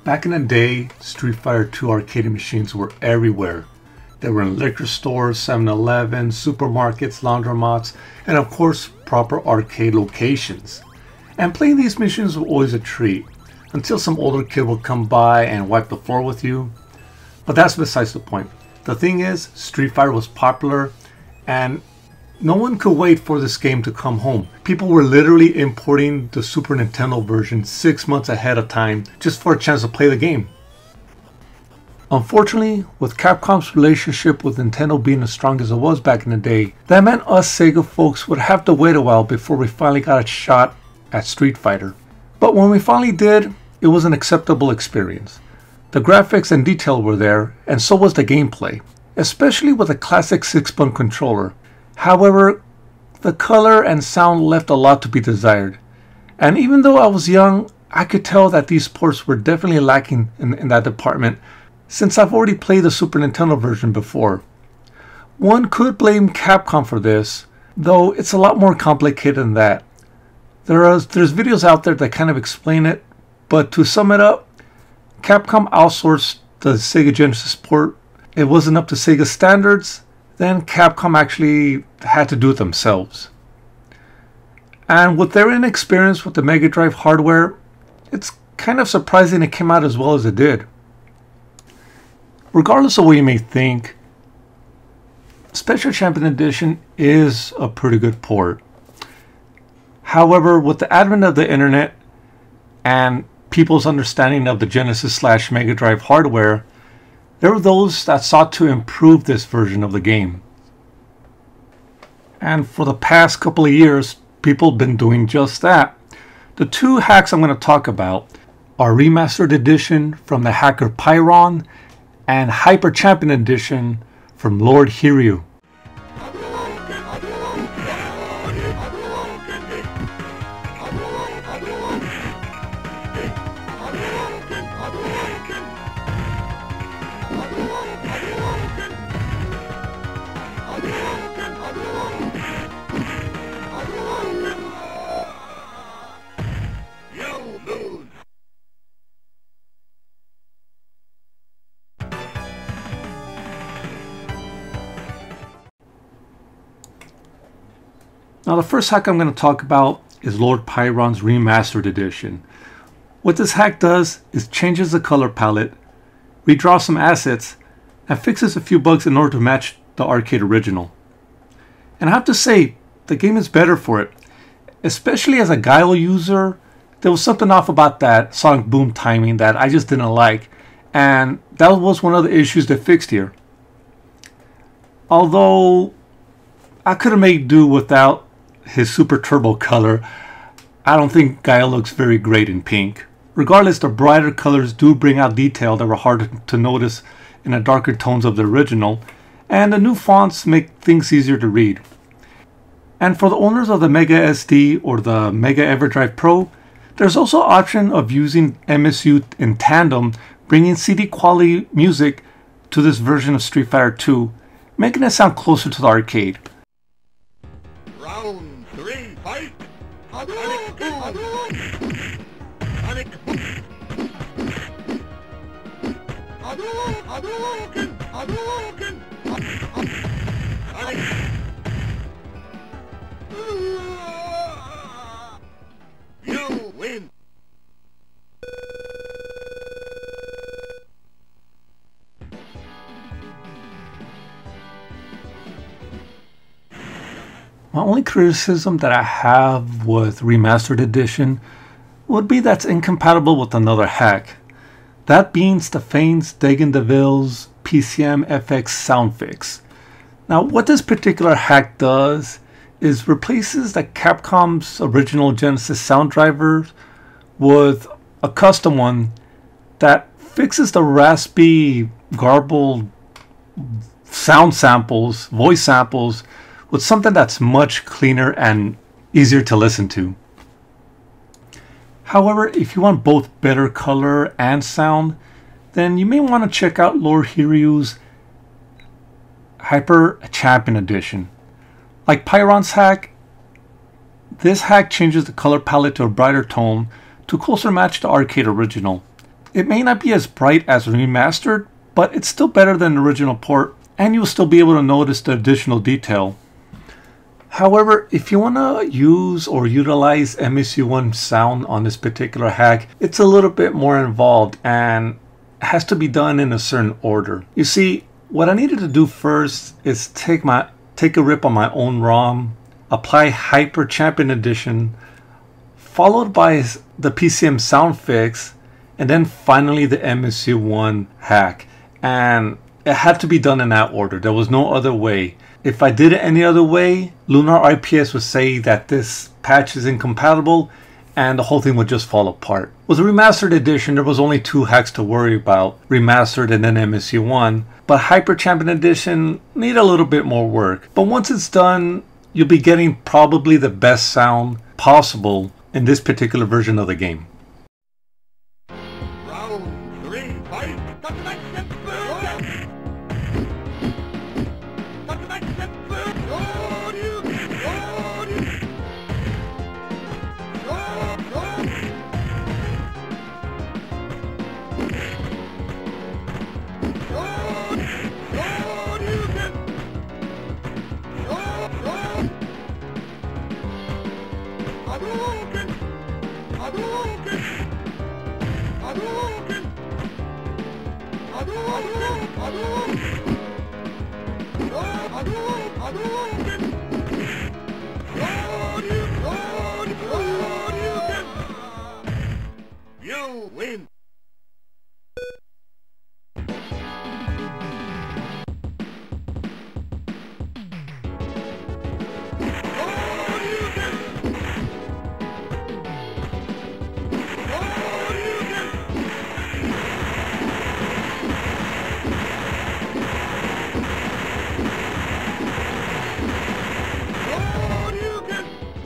Back in the day, Street Fighter 2 arcade machines were everywhere. They were in liquor stores, 7-Eleven, supermarkets, laundromats, and of course, proper arcade locations. And playing these machines was always a treat, until some older kid would come by and wipe the floor with you. But that's besides the point. The thing is, Street Fighter was popular, and no one could wait for this game to come home. People were literally importing the Super Nintendo version 6 months ahead of time just for a chance to play the game. Unfortunately, with Capcom's relationship with Nintendo being as strong as it was back in the day, that meant us Sega folks would have to wait a while before we finally got a shot at Street Fighter. But when we finally did, it was an acceptable experience. The graphics and detail were there, and so was the gameplay, especially with a classic 6-button controller. However, the color and sound left a lot to be desired. And even though I was young, I could tell that these ports were definitely lacking in that department, since I've already played the Super Nintendo version before. One could blame Capcom for this, though it's a lot more complicated than that. There's videos out there that kind of explain it, but to sum it up, Capcom outsourced the Sega Genesis port. It wasn't up to Sega standards. Then Capcom actually had to do it themselves. And with their inexperience with the Mega Drive hardware, it's kind of surprising it came out as well as it did. Regardless of what you may think, Special Champion Edition is a pretty good port. However, with the advent of the internet and people's understanding of the Genesis/Mega Drive hardware, there were those that sought to improve this version of the game. And for the past couple of years, people have been doing just that. The two hacks I'm going to talk about are Remastered Edition from the hacker Pyron and Hyper Champion Edition from Lord Hiryu. Now the first hack I'm going to talk about is Lord Pyron's Remastered Edition. What this hack does is changes the color palette, redraws some assets, and fixes a few bugs in order to match the arcade original. And I have to say, the game is better for it. Especially as a Guile user, there was something off about that sonic boom timing that I just didn't like, and that was one of the issues they fixed here. Although I could have made do without his super turbo color, I don't think Guile looks very great in pink. Regardless, the brighter colors do bring out detail that were hard to notice in the darker tones of the original, and the new fonts make things easier to read. And for the owners of the Mega SD or the Mega EverDrive Pro, there's also an option of using MSU in tandem, bringing CD quality music to this version of Street Fighter 2, making it sound closer to the arcade. Round 3, fight! You win! My only criticism that I have with Remastered Edition would be that's incompatible with another hack. That being Stephane Dagondeville's PCM FX sound fix. Now what this particular hack does is replaces the Capcom's original Genesis sound drivers with a custom one that fixes the raspy, garbled sound samples, voice samples, with something that's much cleaner and easier to listen to. However, if you want both better color and sound, then you may want to check out Lord Hiryu's Hyper Champion Edition. Like Pyron's hack, this hack changes the color palette to a brighter tone to closer match the arcade original. It may not be as bright as remastered, but it's still better than the original port, and you'll still be able to notice the additional detail. However, if you want to use or utilize MSU1 sound on this particular hack, it's a little bit more involved and has to be done in a certain order. You see, what I needed to do first is take a rip on my own ROM, apply Hyper Champion Edition, followed by the PCM sound fix, and then finally the MSU1 hack. And it had to be done in that order. There was no other way. If I did it any other way, Lunar IPS would say that this patch is incompatible and the whole thing would just fall apart. With the remastered edition, there was only 2 hacks to worry about, remastered and then MSU1, but Hyper Champion Edition need a little bit more work. But once it's done, you'll be getting probably the best sound possible in this particular version of the game. Round 3, fight! You win!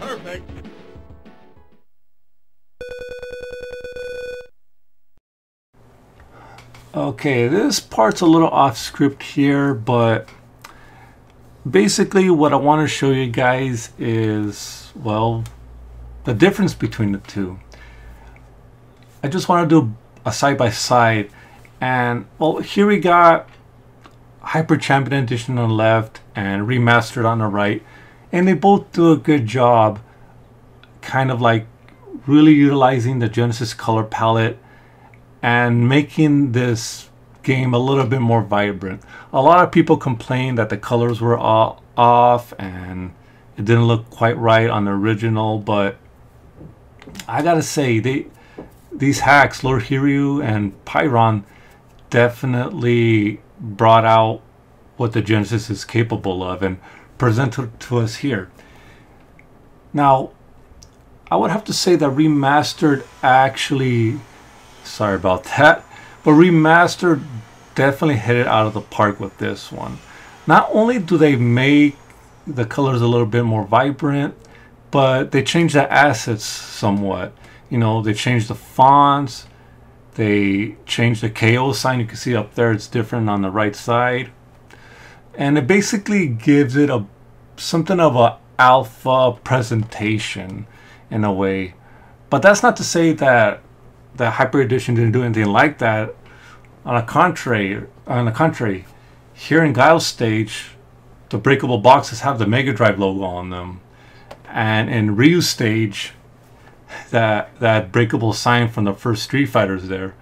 Perfect! Okay, this part's a little off script here, but basically what I want to show you guys is, well, the difference between the two. I just want to do a side-by-side, and well, here we got Hyper Champion Edition on the left and Remastered on the right, and they both do a good job kind of like really utilizing the Genesis color palette and making this game a little bit more vibrant. A lot of people complained that the colors were all off and it didn't look quite right on the original, but I gotta say, these hacks, Lord Hiryu and Pyron, definitely brought out what the Genesis is capable of and presented to us here. Now, I would have to say that Remastered actually, sorry about that, but Remastered definitely hit it out of the park with this one. Not only do they make the colors a little bit more vibrant, but they change the assets somewhat. You know, they changed the fonts, they changed the KO sign. You can see up there it's different on the right side, and it basically gives it something of a alpha presentation in a way. But that's not to say that the Hyper Edition didn't do anything like that. On the contrary, here in Guile's stage, the breakable boxes have the Mega Drive logo on them, and in Ryu's stage, that breakable sign from the first Street Fighter's there.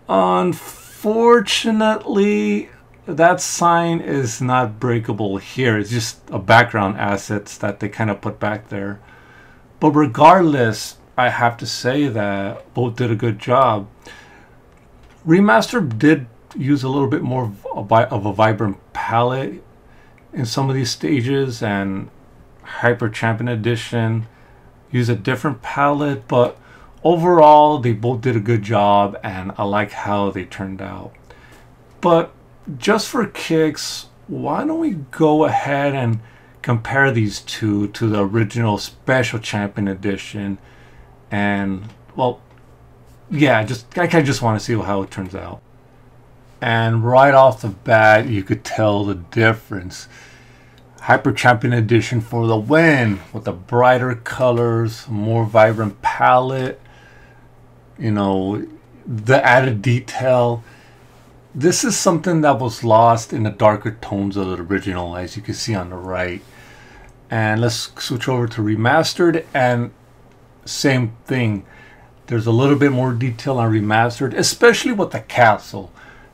Unfortunately, that sign is not breakable here. It's just a background assets that they kind of put back there. But regardless, I have to say that both did a good job. Remaster did use a little bit more of a vibrant palette in some of these stages, and Hyper Champion Edition used a different palette, but overall they both did a good job and I like how they turned out. But just for kicks, why don't we go ahead and compare these two to the original Special Champion Edition? And well, yeah, I just want to see how it turns out. And right off the bat, you could tell the difference. Hyper Champion Edition for the win, with the brighter colors, more vibrant palette. You know, the added detail. This is something that was lost in the darker tones of the original, as you can see on the right. And let's switch over to remastered, and same thing. There's a little bit more detail on remastered, especially with the castle.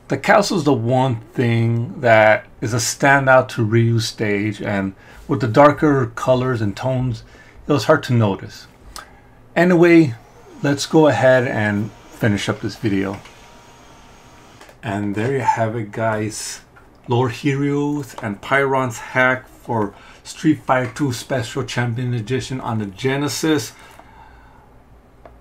The castle is the one thing that is a standout to Ryu's stage, and with the darker colors and tones, it was hard to notice. Anyway, let's go ahead and finish up this video. And there you have it, guys. Lord Hiryu's and Pyron's hack for Street Fighter 2 Special Champion Edition on the Genesis.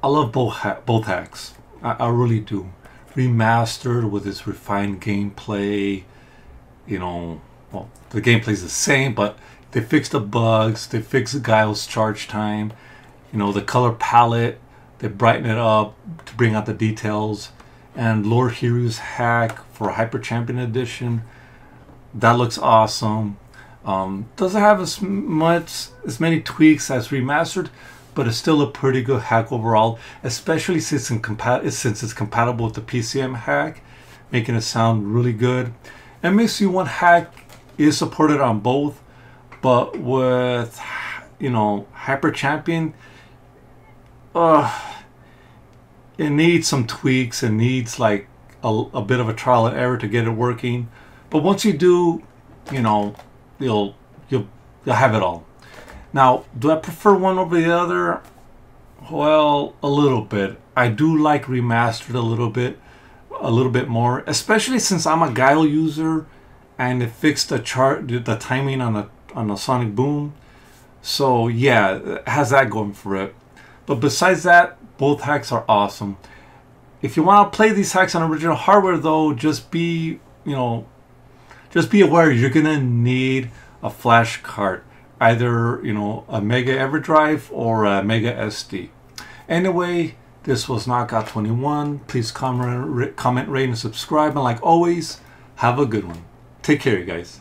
I love both hacks. I really do. Remastered with its refined gameplay. You know, well, the gameplay is the same, but they fixed the bugs. They fixed Guile's charge time. You know, the color palette. They brighten it up to bring out the details. And Lord Hiryu's hack for Hyper Champion Edition, that looks awesome. Doesn't have as many tweaks as remastered, but it's still a pretty good hack overall, especially since it's compatible with the PCM hack, making it sound really good. MSU1 hack is supported on both, but with, you know, Hyper Champion, it needs some tweaks. It needs like a bit of a trial and error to get it working. But once you do, you know, you'll have it all. Now, do I prefer one over the other? Well, a little bit. I do like remastered a little bit more, especially since I'm a Guile user, and it fixed the timing on the Sonic Boom. So yeah, it has that going for it. But besides that, both hacks are awesome. If you want to play these hacks on original hardware, though, just be aware you're gonna need a flash card, either, you know, a Mega EverDrive or a Mega SD. Anyway, this was Knockout 21. Please comment, rate, and subscribe. And like always, have a good one. Take care, you guys.